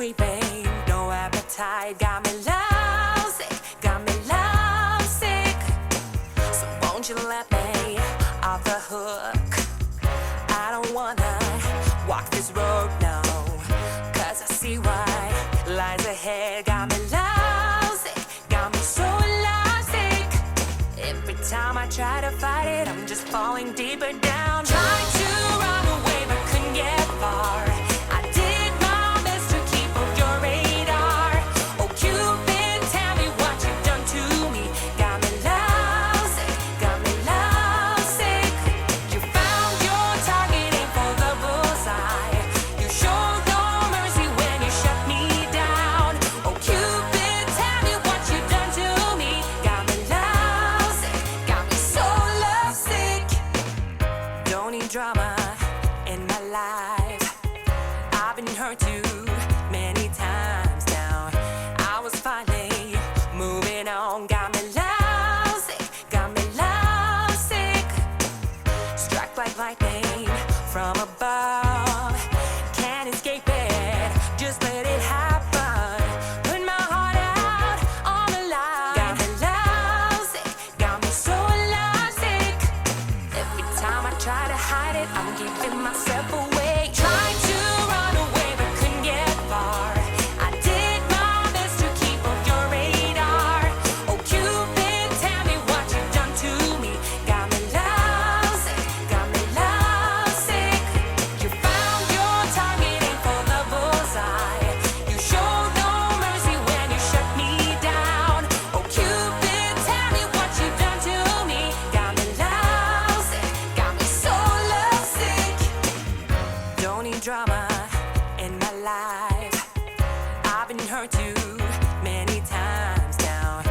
sleeping, no appetite, got me lovesick, got me lovesick. So won't you let me off the hook? I don't wanna walk this road, no, 'cause I see what lies ahead. Got me lovesick, got me so lovesick. Every time I try to fight it, I'm just falling deeper down. Trying to run away but couldn't get far. I did my best to keep off your radar. Oh Cupid, tell me what you've done to me. Got me lovesick, got me lovesick. You found your target, aim for the bullseye. You showed no mercy when you shut me down. Oh Cupid, tell me what you've done to me. Got me lovesick, got me so lovesick. Don't need drama in my life. I've been hurt too many times now. I was finally moving on. Got me lovesick, got me lovesick. Struck like lightning from above. Can't escape it, just let it happen. Put my heart out on the line. Got me lovesick, got me so lovesick. Every time I try to hide it, I'm keeping myself away. Tried to run away but couldn't get far. I did my best to keep off your radar. Oh Cupid, tell me what you've done to me. Got me lovesick, got me lovesick. You found your target, aim for the bullseye. You showed no mercy when you shut me down. Oh Cupid, tell me what you've done to me. Got me lovesick, got me so lovesick. Don't need drama in my life. I've been hurt too many times now.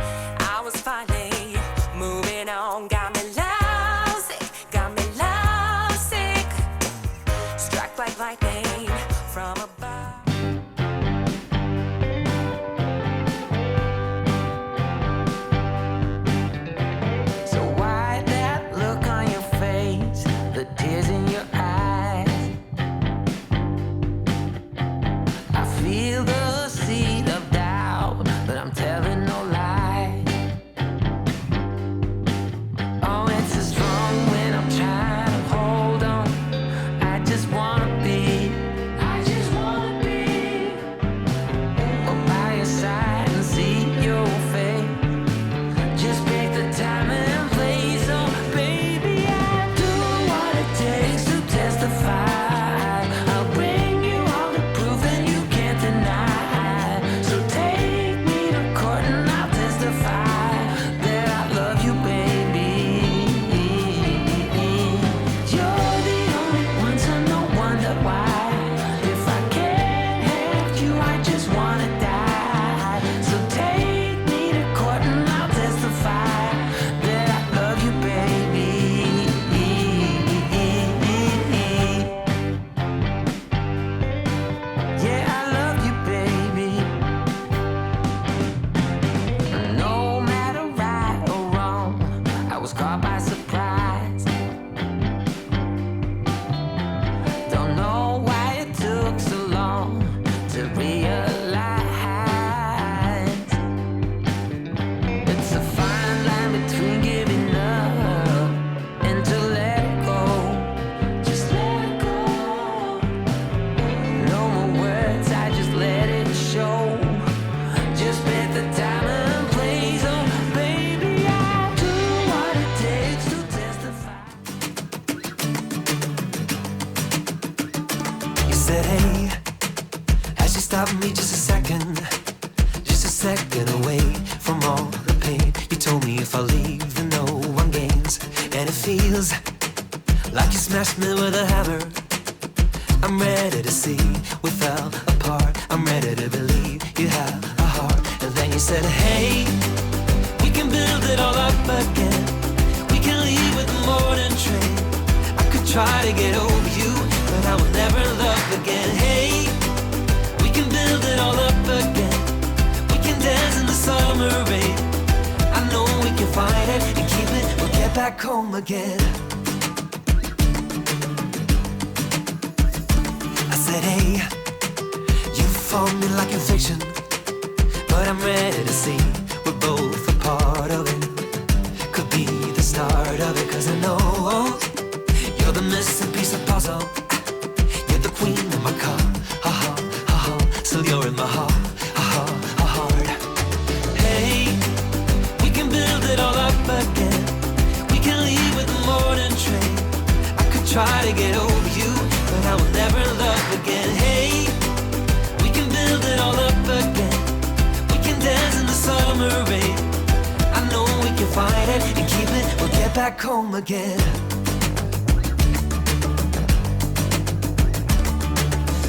I was finally moving on. Got me lovesick, got me lovesick. Struck like lightning from above. So why that look on your face, the tears in your eyes? I feel the seed of doubt, but I'm telling no lie. Oh, it's so strong when I'm trying to hold on. I just wanna be by your side and see your face. Just pick the time and place. Oh, baby, I do what it takes to testify. I'll bring you all the proof that you can't deny. So take me to court and I'll testify that I love you, baby. You're the only one, so no wonder why. If I can't have you, I just wanna die. So take me to court and I'll testify that I love you, baby. Yeah, I love you, baby. No matter right or wrong, I was caught by surprise. Don't know why it took so long to realize. It's a fine line between giving up and to let it go. Just let it go. No more words, I just let it show. Just pick the time and place. Oh, baby, I do what it takes to testify. You said, hey, as you stopped me just a second away from all the pain. You told me if I leave, then no one gains. And it feels like you smashed me with a hammer. I'm ready to see we fell apart. I'm ready to believe you have a heart. And then you said, hey, we can build it all up again. We can leave with the morning train. I could try to get over you, but I will never love again. Hey, we can build it all up again. We can dance in the summer rain. I know we can find it and keep it. We'll get back home again. I said, hey, you for me like in fiction, but I'm ready to see we're both a part of it. Could be the start of it, 'cause I know you're the missing piece of puzzle. You're the queen of my car, ha ha ha ha. Still you're in my heart, ha ha ha heart. Hey, we can build it all up again. We can leave with the morning train. I could try to get over you, but I will never love again. Hey, we can build it all up again. We can dance in the summer rain. I know we can find it and keep it. We'll get back home again.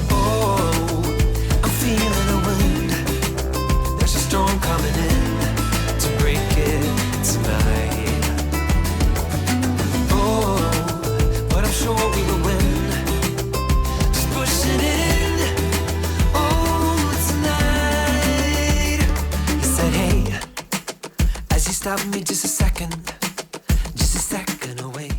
Oh, I'm feeling a wind. There's a storm coming in to break it tonight. Oh, but I'm sure we will win. Just pushing it in. Oh, tonight. He said, hey, as he stopped me just a second away.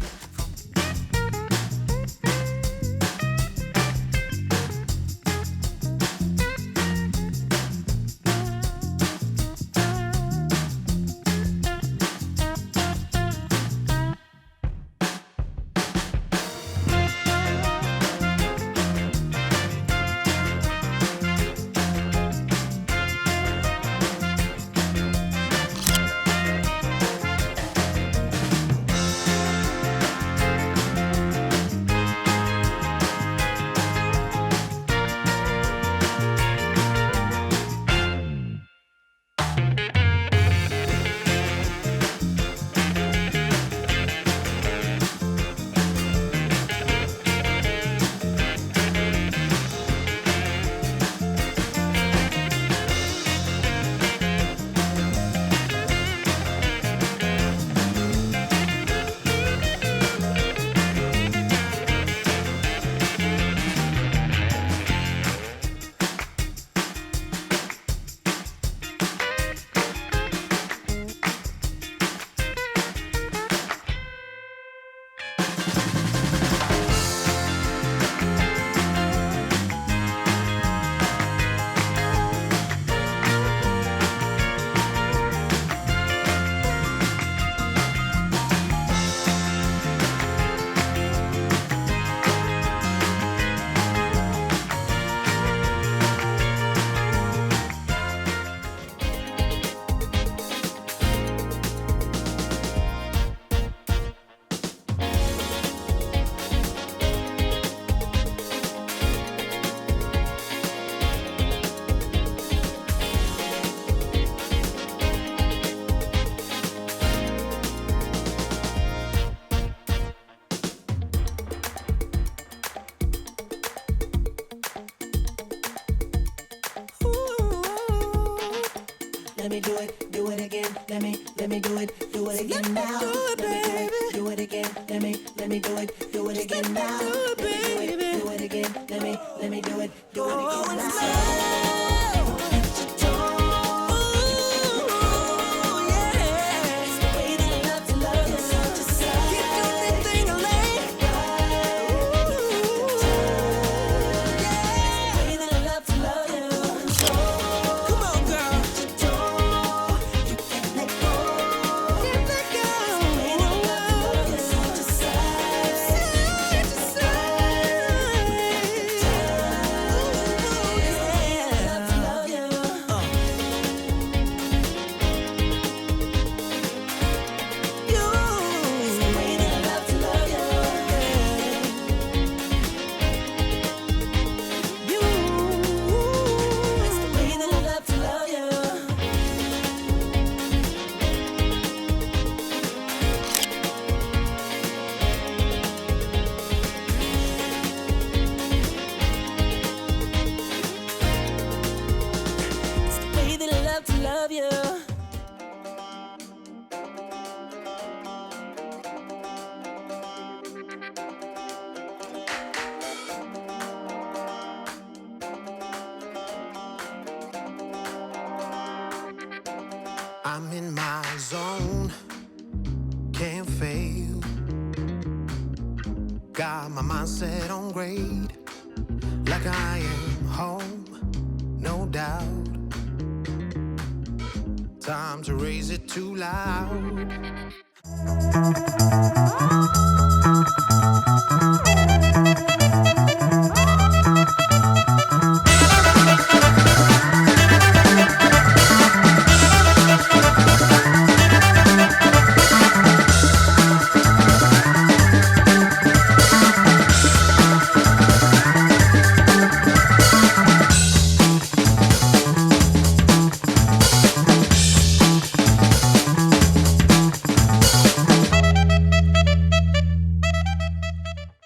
Let me do it again. Let me do it again now. Do it again. Let me do it again now. Do it again. Let me do it again now. I'm in my zone, can't fail. Got my mindset on grade, like I am home. out. Time to raise it too loud.